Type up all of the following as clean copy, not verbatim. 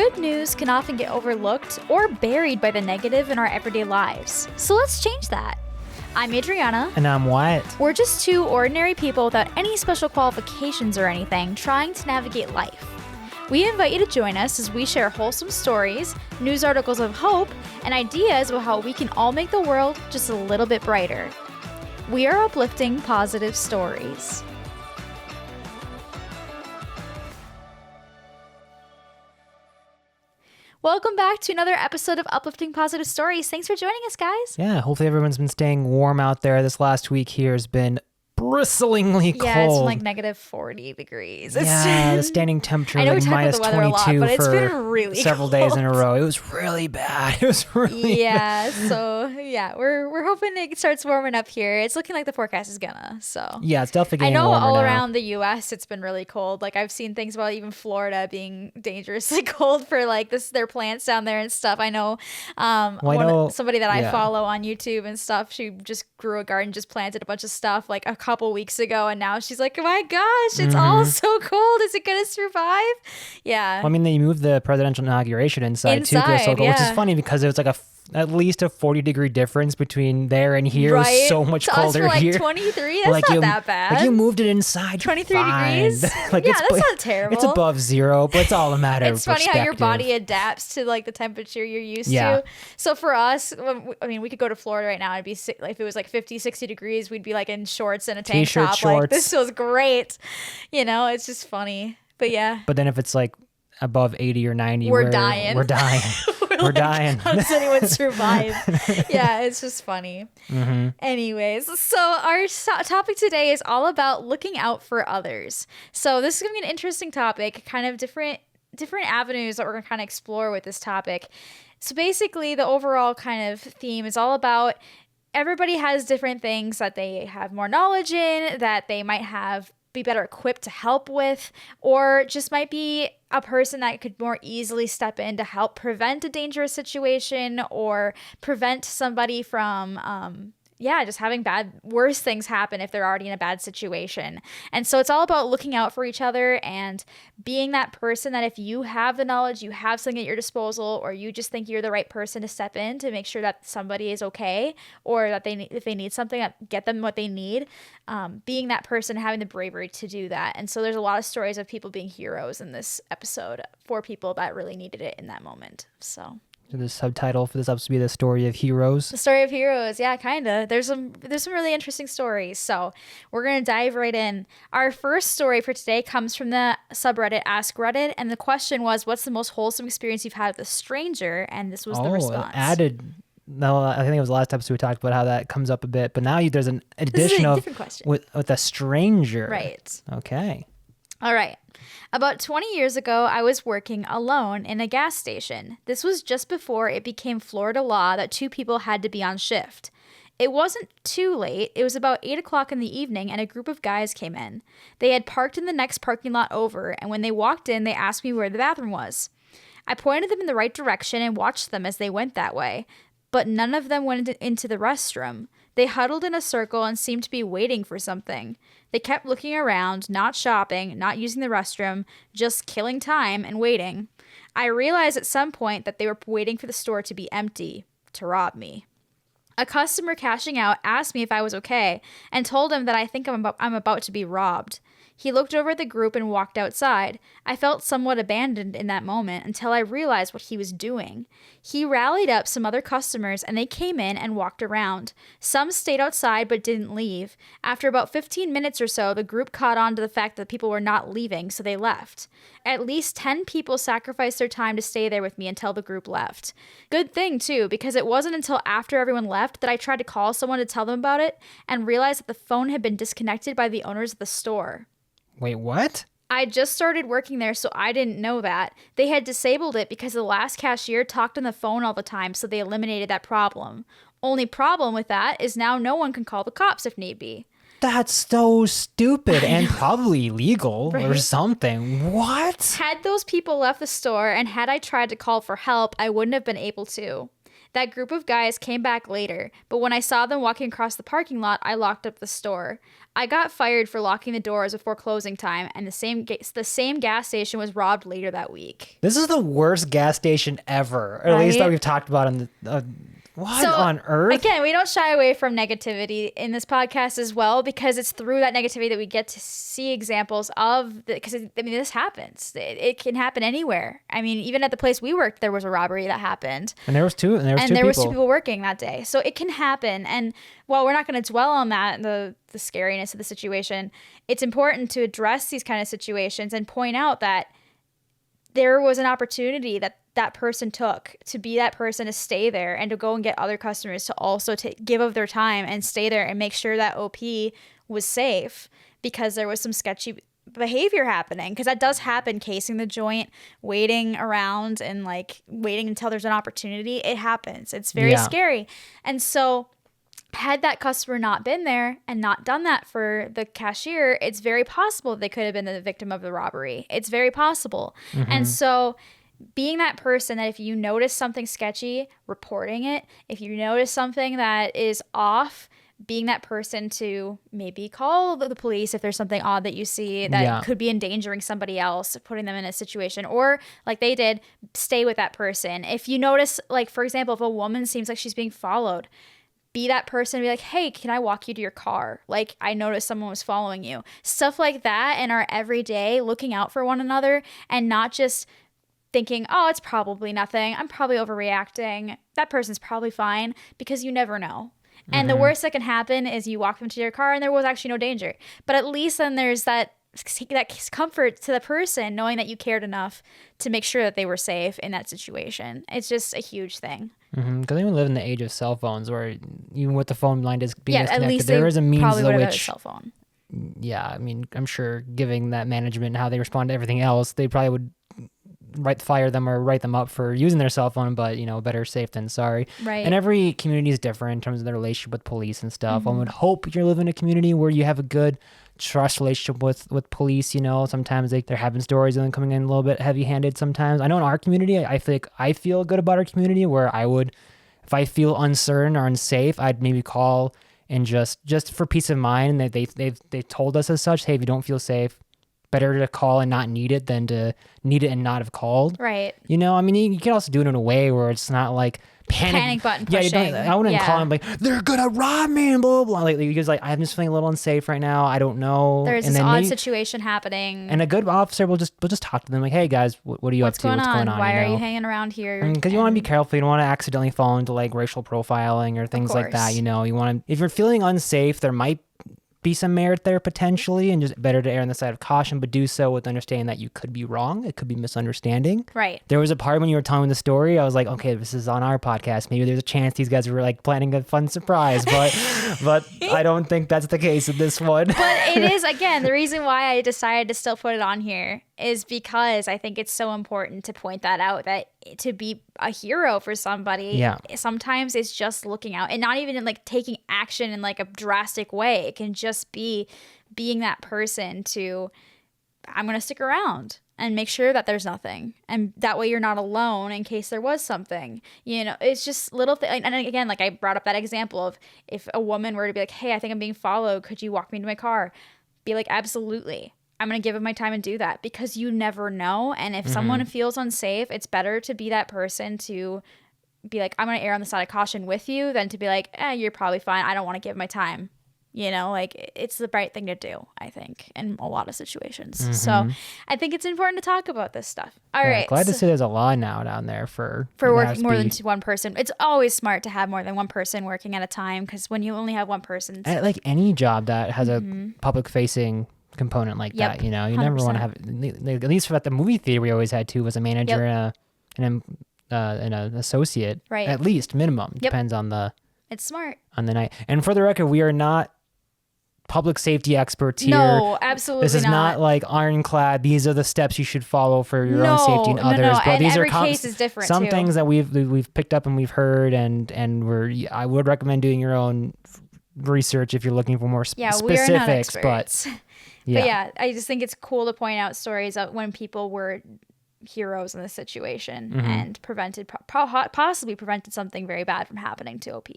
good news can often get overlooked or buried by the negative in our everyday lives. So let's change that. I'm Adrianna. And I'm Wyatt. We're just two ordinary people without any special qualifications or anything, trying to navigate life. We invite you to join us as we share wholesome stories, news articles of hope, and ideas about how we can all make the world just a little bit brighter. We are uplifting positive stories. Welcome back to another episode of Uplifting Positive Stories. Thanks for joining us, guys. Yeah, hopefully everyone's been staying warm out there. This last week here has been bristlingly cold. Yeah, it's been like negative 40 degrees. Yeah, the standing temperature I know was we like talk about the weather a lot, 22 but it's been for really several cold days in a row. It was really bad. It was really bad. So yeah, we're hoping it starts warming up here. It's looking like the forecast is gonna. So yeah, it's definitely getting I know warmer all now. around the U.S. it's been really cold. Like I've seen things about even Florida being dangerously cold for like their plants down there and stuff. I know, somebody that I follow on YouTube and stuff. She just grew a garden, just planted a bunch of stuff like a couple weeks ago, and now she's like, oh my gosh, it's all so cold. Is it gonna survive? Yeah. Well, I mean, they moved the presidential inauguration inside too, which is funny because it was like at least a 40-degree difference between there and here. Right? It was so much colder us for here. 23? That's not that bad. Like you moved it inside. 23 fine. degrees? Like yeah, that's not terrible. It's above zero, but it's all a matter of It's funny how your perspective. body adapts to like the temperature you're used to. So for us, I mean, we could go to Florida right now and be like, if it was like 50, 60 degrees, we'd be like in shorts and a tank T-shirt, top. shorts. Like, this feels great. You know, it's just funny. But yeah. But then if it's like above 80 or 90, we're dying. We're dying. We're dying. How does anyone survive? Yeah, it's just funny. Mm-hmm. Anyways, so our topic today is all about looking out for others. So this is going to be an interesting topic, kind of different avenues that we're going to kind of explore with this topic. So basically, the overall kind of theme is all about everybody has different things that they have more knowledge in, that they might be better equipped to help with, or just might be a person that could more easily step in to help prevent a dangerous situation or prevent somebody from just having worse things happen if they're already in a bad situation. And so it's all about looking out for each other and being that person that if you have the knowledge, you have something at your disposal, or you just think you're the right person to step in to make sure that somebody is okay, or that if they need something, get them what they need. Being that person, having the bravery to do that. And so there's a lot of stories of people being heroes in this episode for people that really needed it in that moment. So the subtitle for this episode to be the story of heroes. The story of heroes, yeah, kind of. There's some really interesting stories, so we're gonna dive right in. Our first story for today comes from the subreddit Ask Reddit, and the question was, "What's the most wholesome experience you've had with a stranger?" And this was the response. No, I think it was the last episode we talked about how that comes up a bit, but now there's an addition of with a stranger. Right. Okay. All right. About 20 years ago, I was working alone in a gas station. This was just before it became Florida law that two people had to be on shift. It wasn't too late. It was about 8 o'clock in the evening, and a group of guys came in. They had parked in the next parking lot over, and when they walked in, they asked me where the bathroom was. I pointed them in the right direction and watched them as they went that way, but none of them went into the restroom. They huddled in a circle and seemed to be waiting for something. They kept looking around, not shopping, not using the restroom, just killing time and waiting. I realized at some point that they were waiting for the store to be empty, to rob me. A customer cashing out asked me if I was okay and told him that I think I'm about to be robbed. He looked over at the group and walked outside. I felt somewhat abandoned in that moment until I realized what he was doing. He rallied up some other customers and they came in and walked around. Some stayed outside but didn't leave. After about 15 minutes or so, the group caught on to the fact that people were not leaving, so they left. At least 10 people sacrificed their time to stay there with me until the group left. Good thing, too, because it wasn't until after everyone left that I tried to call someone to tell them about it and realized that the phone had been disconnected by the owners of the store. Wait, what? I just started working there, so I didn't know that. They had disabled it because the last cashier talked on the phone all the time, so they eliminated that problem. Only problem with that is now no one can call the cops if need be. That's so stupid and probably illegal or something. What? Had those people left the store and had I tried to call for help, I wouldn't have been able to. That group of guys came back later, but when I saw them walking across the parking lot, I locked up the store. I got fired for locking the doors before closing time, and the same gas station was robbed later that week. This is the worst gas station ever, or at least that we've talked about on the... What on earth? Again, we don't shy away from negativity in this podcast as well, because it's through that negativity that we get to see examples of, because this happens. It can happen anywhere. I mean, even at the place we worked, there was a robbery that happened. And there was two people working that day. So it can happen. And while we're not going to dwell on that, the scariness of the situation, it's important to address these kind of situations and point out that there was an opportunity that person took to be that person, to stay there and to go and get other customers to also give of their time and stay there and make sure that OP was safe, because there was some sketchy behavior happening, because that does happen, casing the joint, waiting around and like waiting until there's an opportunity. It happens. It's very scary. And so had that customer not been there and not done that for the cashier, it's very possible they could have been the victim of the robbery. It's very possible. And so being that person that if you notice something sketchy, reporting it. If you notice something that is off, being that person to maybe call the police if there's something odd that you see that could be endangering somebody else, putting them in a situation, or like they did, stay with that person. If you notice, like, for example, if a woman seems like she's being followed, be that person and be like, hey, can I walk you to your car? Like, I noticed someone was following you. Stuff like that in our everyday, looking out for one another and not just thinking, oh, it's probably nothing. I'm probably overreacting. That person's probably fine, because you never know. And the worst that can happen is you walk them to your car and there was actually no danger. But at least then there's that comfort to the person knowing that you cared enough to make sure that they were safe in that situation. It's just a huge thing. Because we live in the age of cell phones, where even with the phone line being disconnected, there is a means of which... a cell phone. Yeah, I mean, I'm sure giving that management how they respond to everything else, they probably would fire them or write them up for using their cell phone, but better safe than sorry. Right. And every community is different in terms of their relationship with police and stuff. One would hope you're living in a community where you have a good trust relationship with police. Sometimes they're having stories and then coming in a little bit heavy-handed sometimes. I know in our community, I feel good about our community, where I would, if I feel uncertain or unsafe, I'd maybe call and just for peace of mind, that they told us as such, hey, if you don't feel safe, better to call and not need it than to need it and not have called. Right. You can also do it in a way where it's not like panic button pushing. I wouldn't call him like, they're gonna rob me and blah blah. Because I'm just feeling a little unsafe right now. I don't know. There's this odd situation happening, and a good officer will just talk to them like, hey guys, what are you up to? What's going on? Why are you hanging around here? Because you want to be careful. You don't want to accidentally fall into like racial profiling or things like that. You want to, if you're feeling unsafe, there might be some merit there potentially, and just better to err on the side of caution, but do so with understanding that you could be wrong. It could be misunderstanding. Right. There was a part when you were telling the story, I was like, okay, this is on our podcast. Maybe there's a chance these guys were like planning a fun surprise, but I don't think that's the case in this one. But it is, again, the reason why I decided to still put it on here is because I think it's so important to point that out, that to be a hero for somebody, sometimes it's just looking out and not even like taking action in like a drastic way. It can just be being that person to, I'm going to stick around and make sure that there's nothing. And that way you're not alone in case there was something. It's just little things. And again, like I brought up that example of if a woman were to be like, hey, I think I'm being followed. Could you walk me to my car? Be like, absolutely. I'm going to give him my time and do that, because you never know. And if someone feels unsafe, it's better to be that person to be like, I'm going to err on the side of caution with you, than to be like, you're probably fine. I don't want to give my time. Like it's the right thing to do, I think, in a lot of situations. So I think it's important to talk about this stuff. All right. Glad to see there's a law now down there for working more than one person. It's always smart to have more than one person working at a time, because when you only have one person. Like any job that has a public facing component like that, you 100%. Never want to have, at least at the movie theater we always had too, was a manager and an associate, right? At least minimum. Depends on the. It's smart on the night. And for the record, we are not public safety experts here. No, absolutely This is not like ironclad. These are the steps you should follow for your own safety and others. No. But And these every are case is different. Some too. things that we've picked up and we've heard, and I would recommend doing your own research if you're looking for more specifics. We are not experts. But I just think it's cool to point out stories of when people were heroes in the situation and prevented possibly prevented something very bad from happening to OP,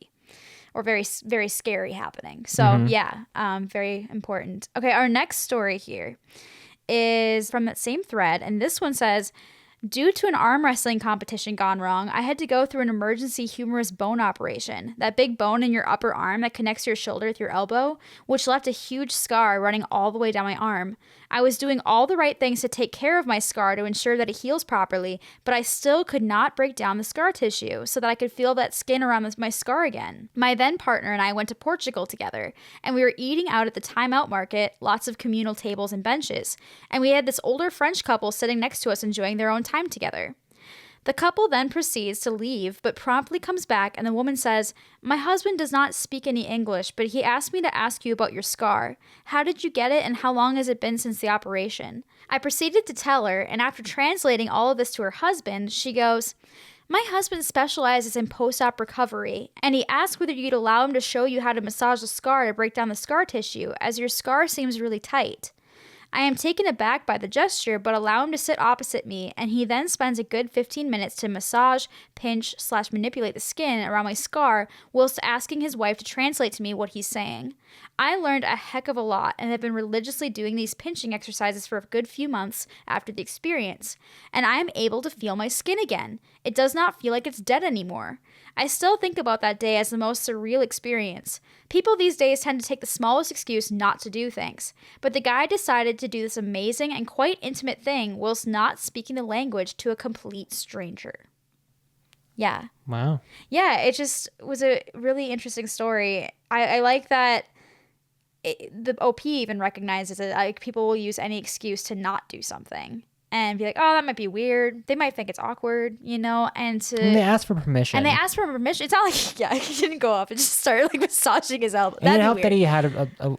or very, very scary happening. So yeah, very important. Okay, our next story here is from that same thread, and this one says, due to an arm wrestling competition gone wrong, I had to go through an emergency humerus bone operation, that big bone in your upper arm that connects your shoulder with your elbow, which left a huge scar running all the way down my arm. I was doing all the right things to take care of my scar to ensure that it heals properly, but I still could not break down the scar tissue so that I could feel that skin around my scar again. My then partner and I went to Portugal together, and we were eating out at the Time Out Market, lots of communal tables and benches, and we had this older French couple sitting next to us enjoying their own time together. The couple then proceeds to leave, but promptly comes back, and the woman says, "My husband does not speak any English, but he asked me to ask you about your scar. How did you get it, and how long has it been since the operation?" I proceeded to tell her, and after translating all of this to her husband, she goes, "My husband specializes in post-op recovery, and he asked whether you'd allow him to show you how to massage the scar to break down the scar tissue, as your scar seems really tight." I am taken aback by the gesture, but allow him to sit opposite me, and he then spends a good 15 minutes to massage, pinch, / manipulate the skin around my scar, whilst asking his wife to translate to me what he's saying. I learned a heck of a lot, and have been religiously doing these pinching exercises for a good few months after the experience, and I am able to feel my skin again. It does not feel like it's dead anymore. I still think about that day as the most surreal experience. People these days tend to take the smallest excuse not to do things, but the guy decided to do this amazing and quite intimate thing whilst not speaking the language to a complete stranger. Yeah. Wow. Yeah, it just was a really interesting story. I like that the OP even recognizes it. Like, people will use any excuse to not do something and be like, "Oh, that might be weird." They might think it's awkward, and they ask for permission. And they ask for permission. It's not like, yeah, he didn't go up and just start like massaging his elbow. And it helped that he had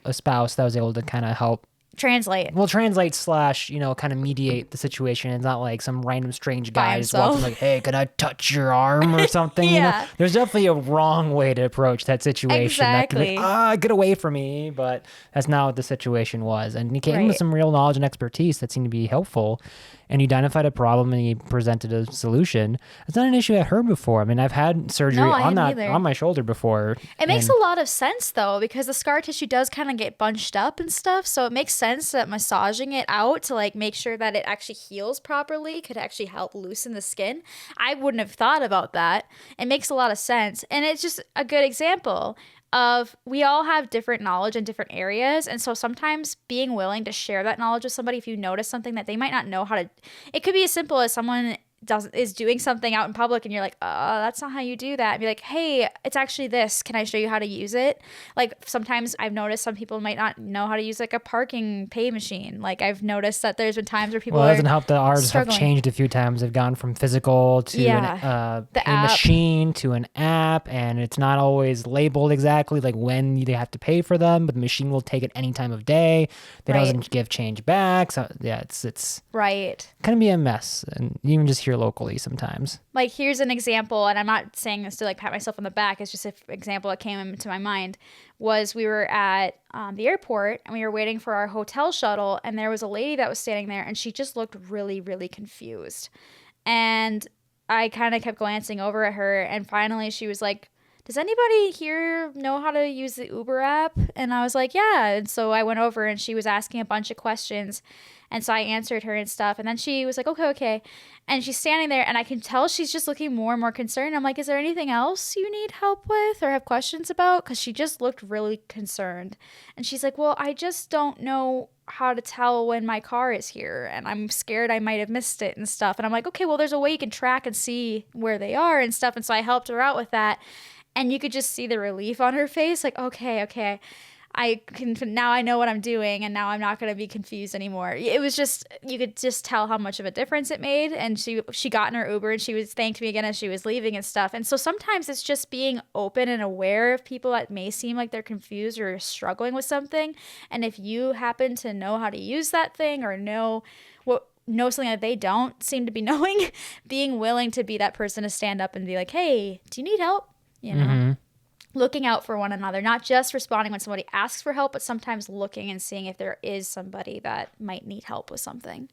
a spouse that was able to kind of help translate. Well, translate / kind of mediate the situation. It's not like some random strange guy just walking like, "Hey, can I touch your arm?" or something. Yeah. There's definitely a wrong way to approach that situation. Exactly. That can be, get away from me. But that's not what the situation was. And he came with some real knowledge and expertise that seemed to be helpful. And he identified a problem and he presented a solution. It's not an issue I've heard before. I mean, I've had surgery on my shoulder before. It makes a lot of sense though, because the scar tissue does kind of get bunched up and stuff. So it makes sense that massaging it out to like make sure that it actually heals properly could actually help loosen the skin. I wouldn't have thought about that. It makes a lot of sense. And it's just a good example of, we all have different knowledge in different areas, and so sometimes being willing to share that knowledge with somebody, if you notice something that they might not know how to, it could be as simple as someone is doing something out in public and you're like, "Oh, that's not how you do that." And be like, "Hey, it's actually this. Can I show you how to use it?" Like, sometimes I've noticed some people might not know how to use like a parking pay machine. Like, I've noticed that there's been times where people it doesn't help that ours struggling. Have changed a few times. They've gone from physical to a machine to an app, and it's not always labeled exactly like when they have to pay for them, but the machine will take it any time of day. It doesn't give change back. So yeah, it's right. Kind of be a mess, and even just here locally sometimes. Like, here's an example, and I'm not saying this to like pat myself on the back, it's just an example that came into my mind. Was we were at the airport and we were waiting for our hotel shuttle, and there was a lady that was standing there, and she just looked really, really confused. And I kind of kept glancing over at her, and finally she was like, "Does anybody here know how to use the Uber app?" And I was like, "Yeah." And so I went over, and she was asking a bunch of questions, and so I answered her and stuff. And then she was like, okay. And she's standing there, and I can tell she's just looking more and more concerned. I'm like, "Is there anything else you need help with or have questions about?" Because she just looked really concerned. And she's like, "Well, I just don't know how to tell when my car is here, and I'm scared I might have missed it and stuff." And I'm like, "Okay, well, there's a way you can track and see where they are and stuff." And so I helped her out with that. And you could just see the relief on her face, like, okay, now I know what I'm doing, and now I'm not going to be confused anymore. It was just, you could just tell how much of a difference it made. And she got in her Uber, and she thanked me again as she was leaving and stuff. And so sometimes it's just being open and aware of people that may seem like they're confused or struggling with something. And if you happen to know how to use that thing, or know something that they don't seem to be knowing, being willing to be that person to stand up and be like, "Hey, do you need help?" Looking out for one another, not just responding when somebody asks for help, but sometimes looking and seeing if there is somebody that might need help with something.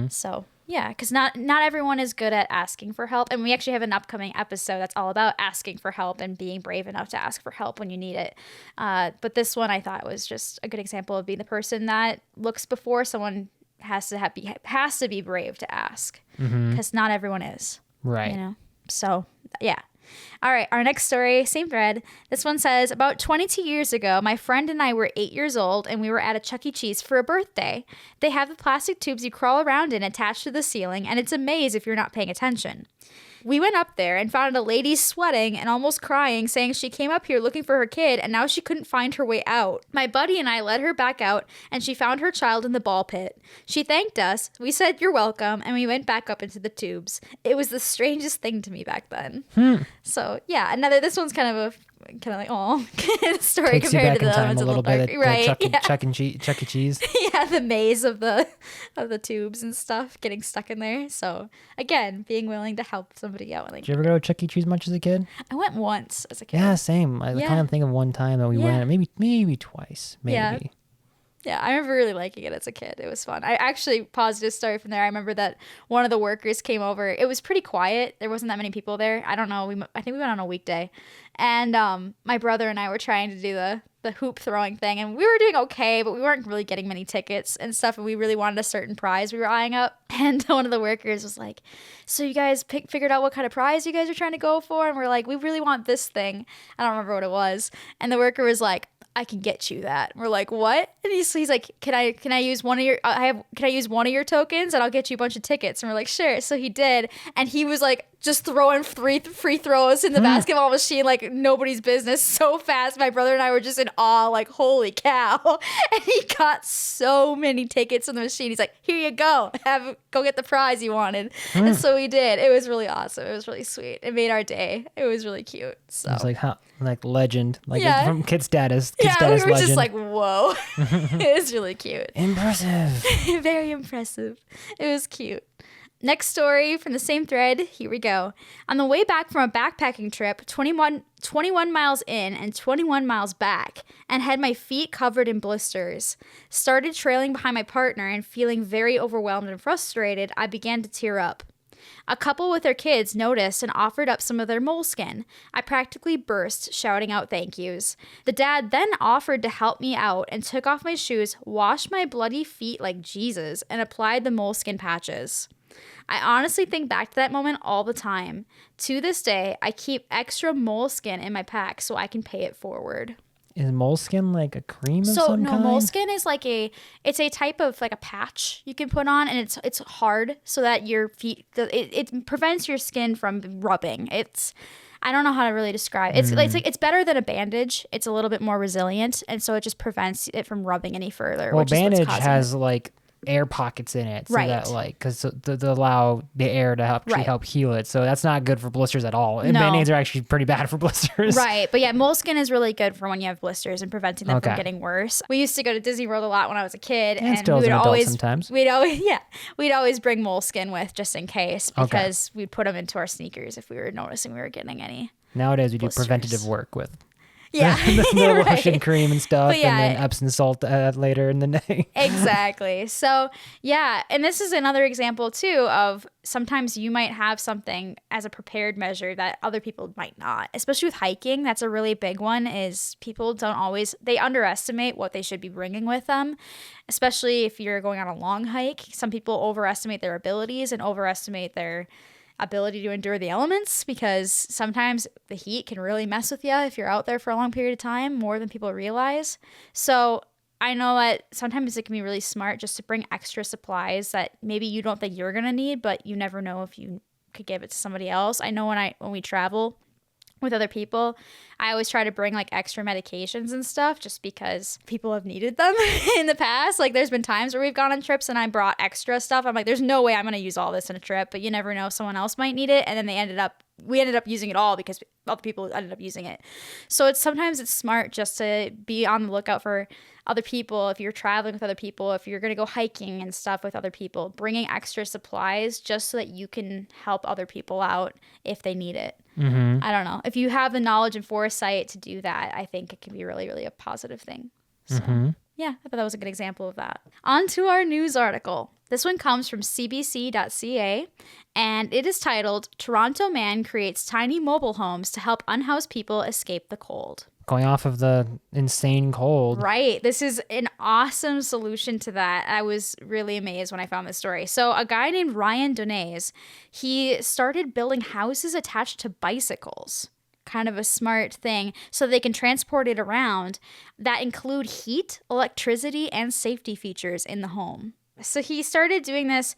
So Yeah, because not everyone is good at asking for help. And we actually have an upcoming episode that's all about asking for help and being brave enough to ask for help when you need it. But this one I thought was just a good example of being the person that looks before someone has to be brave to ask, because not everyone is. Right. You know? So, yeah. All right, our next story, same thread. This one says, about 22 years ago, my friend and I were 8 years old and we were at a Chuck E. Cheese for a birthday. They have the plastic tubes you crawl around in attached to the ceiling, and it's a maze if you're not paying attention. We went up there and found a lady sweating and almost crying, saying she came up here looking for her kid and now she couldn't find her way out. My buddy and I led her back out and she found her child in the ball pit. She thanked us, we said you're welcome, and we went back up into the tubes. It was the strangest thing to me back then. So yeah, this one's kind of like, oh, story Takes you compared back to in the time ones a a little little bit. dark. Right. Chuck E. Cheese. Yeah, the maze of the tubes and stuff, getting stuck in there. So again, being willing to help somebody out. Like, Did you ever go to Chuck E. Cheese much as a kid? I went once as a kid. Yeah, same. I kind of think of one time that we went, maybe twice, maybe. Yeah, I remember really liking it as a kid. It was fun. I actually, positive story from there. I remember that one of the workers came over. It was pretty quiet. There wasn't that many people there. I don't know. I think we went on a weekday. And my brother and I were trying to do the hoop throwing thing. And we were doing okay, but we weren't really getting many tickets and stuff. And we really wanted a certain prize we were eyeing up. And one of the workers was like, so you guys figured out what kind of prize you guys are trying to go for? And we're like, we really want this thing. I don't remember what it was. And the worker was like, I can get you that. We're like, what? And he's like, can I use one of your can I use one of your tokens and I'll get you a bunch of tickets? And we're like, sure. So he did, and he was like just throwing free throws in the basketball machine like nobody's business so fast. My brother and I were just in awe, like, holy cow. And he got so many tickets in the machine. He's like, here you go. Go get the prize you wanted. And so we did. It was really awesome. It was really sweet. It made our day. It was really cute. So It's like legend, like from kid status. We were legend. just like, whoa. It was really cute. Impressive. Very impressive. It was cute. Next story from the same thread. Here we go. On the way back from a backpacking trip, 21 miles in and 21 miles back, and had my feet covered in blisters. Started trailing behind my partner and feeling very overwhelmed and frustrated, I began to tear up. A couple with their kids noticed and offered up some of their moleskin. I practically burst, shouting out thank yous. The dad then offered to help me out and took off my shoes, washed my bloody feet like Jesus, and applied the moleskin patches. I honestly think back to that moment all the time. To this day, I keep extra moleskin in my pack so I can pay it forward. Is moleskin like a cream of some kind? Moleskin is like it's a type of like a patch you can put on, and it's hard so that your feet, it prevents your skin from rubbing. I don't know how to really describe it. It's better than a bandage. It's a little bit more resilient, and so it just prevents it from rubbing any further. Well, bandage has like air pockets in it, so right? That because to allow the air to help heal it. So that's not good for blisters at all. And band-aids are actually pretty bad for blisters. Right, but yeah, moleskin is really good for when you have blisters and preventing them from getting worse. We used to go to Disney World a lot when I was a kid, and still we would always sometimes. we'd always bring moleskin with just in case, because we'd put them into our sneakers if we were noticing we were getting any. Nowadays we do preventative work with. Yeah, the lotion cream and stuff, and then Epsom salt later in the day. Exactly. So yeah, and this is another example too of sometimes you might have something as a prepared measure that other people might not. Especially with hiking, that's a really big one. Is people they underestimate what they should be bringing with them. Especially if you're going on a long hike, some people overestimate their abilities and overestimate their ability to endure the elements, because sometimes the heat can really mess with you if you're out there for a long period of time, more than people realize. So I know that sometimes it can be really smart just to bring extra supplies that maybe you don't think you're going to need, but you never know if you could give it to somebody else. I know when we travel with other people, I always try to bring like extra medications and stuff just because people have needed them in the past. Like there's been times where we've gone on trips and I brought extra stuff. I'm like, there's no way I'm going to use all this in a trip, but you never know, someone else might need it. And then we ended up using it all because other people ended up using it. So sometimes it's smart just to be on the lookout for other people. If you're traveling with other people, if you're going to go hiking and stuff with other people, bringing extra supplies just so that you can help other people out if they need it. Mm-hmm. I don't know. If you have the knowledge and foresight to do that, I think it can be really, really a positive thing. So, yeah, I thought that was a good example of that. On to our news article. This one comes from cbc.ca, and it is titled, Toronto Man Creates Tiny Mobile Homes to Help Unhoused People Escape the Cold. Going off of the insane cold. Right. This is an awesome solution to that. I was really amazed when I found this story. So a guy named Ryan Donays, he started building houses attached to bicycles. Kind of a smart thing so they can transport it around that include heat, electricity, and safety features in the home. So he started doing this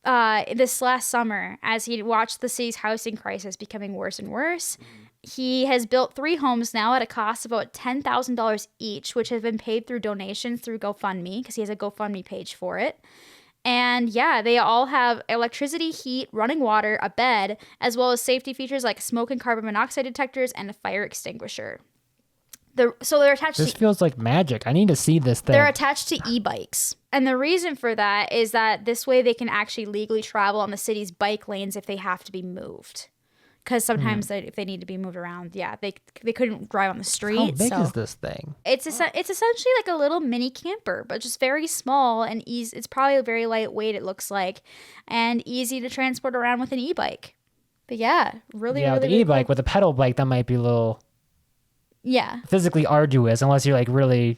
this last summer as he watched the city's housing crisis becoming worse and worse. He has built 3 homes now at a cost of about $10,000 each, which have been paid through donations through GoFundMe, because he has a GoFundMe page for it. And yeah, they all have electricity, heat, running water, a bed, as well as safety features like smoke and carbon monoxide detectors and a fire extinguisher. So they're attached This feels like magic. I need to see this thing. They're attached to e-bikes. And the reason for that is that this way they can actually legally travel on the city's bike lanes if they have to be moved. Because sometimes if they need to be moved around, yeah, they couldn't drive on the street. How big is this thing? It's essentially like a little mini camper, but just very small and easy. It's probably very lightweight, it looks like, and easy to transport around with an e-bike. But yeah, really, yeah, really, the really e-bike cool. with a pedal bike, that might be a little physically arduous unless you're like really,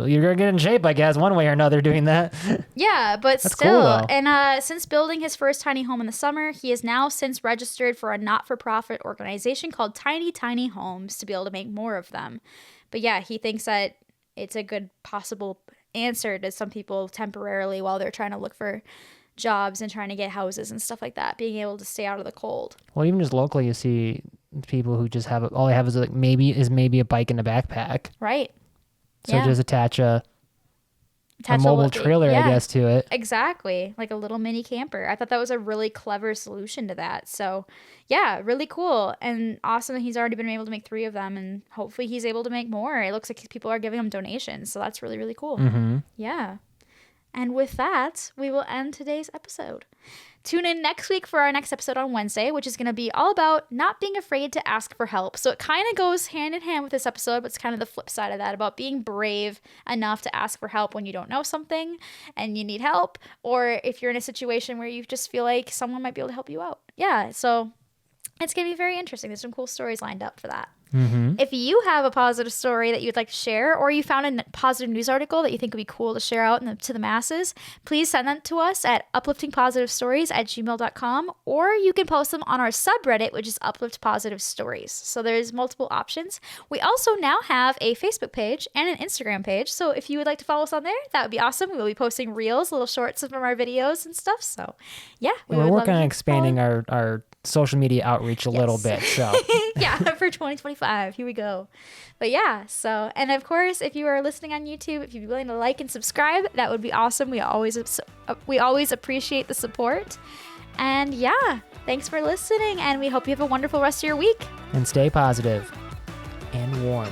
you're gonna get in shape, I guess, one way or another doing that. Yeah, but That's still. cool, though. And since building his first tiny home in the summer, he has now since registered for a not-for-profit organization called Tiny Tiny Homes to be able to make more of them. But yeah, he thinks that it's a good possible answer to some people temporarily while they're trying to look for jobs and trying to get houses and stuff like that, being able to stay out of the cold. Well, even just locally, you see people who just have all they have is like maybe a bike and a backpack. Right. So Yeah. just attach a mobile trailer, yeah, I guess, to it. Exactly. Like a little mini camper. I thought that was a really clever solution to that. So yeah, really cool. And awesome that he's already been able to make 3 of them, and hopefully he's able to make more. It looks like people are giving him donations. So that's really, really cool. Mm-hmm. Yeah. And with that, we will end today's episode. Tune in next week for our next episode on Wednesday, which is going to be all about not being afraid to ask for help. So it kind of goes hand in hand with this episode, but it's kind of the flip side of that, about being brave enough to ask for help when you don't know something and you need help, or if you're in a situation where you just feel like someone might be able to help you out. Yeah, so it's going to be very interesting. There's some cool stories lined up for that. Mm-hmm. If you have a positive story that you'd like to share, or you found a positive news article that you think would be cool to share out to the masses, please send them to us at upliftingpositivestories@gmail.com, or you can post them on our subreddit, which is Uplift Positive Stories. So there's multiple options. We also now have a Facebook page and an Instagram page, so if you would like to follow us on there, that would be awesome. We will be posting reels, little shorts from our videos and stuff. So yeah, We're working on expanding our social media outreach a little bit. So yeah, for 2025. Here we go. But yeah, so, and of course, if you are listening on YouTube, if you'd be willing to like and subscribe, that would be awesome. We always appreciate the support. And yeah, thanks for listening, and we hope you have a wonderful rest of your week. And stay positive and warm.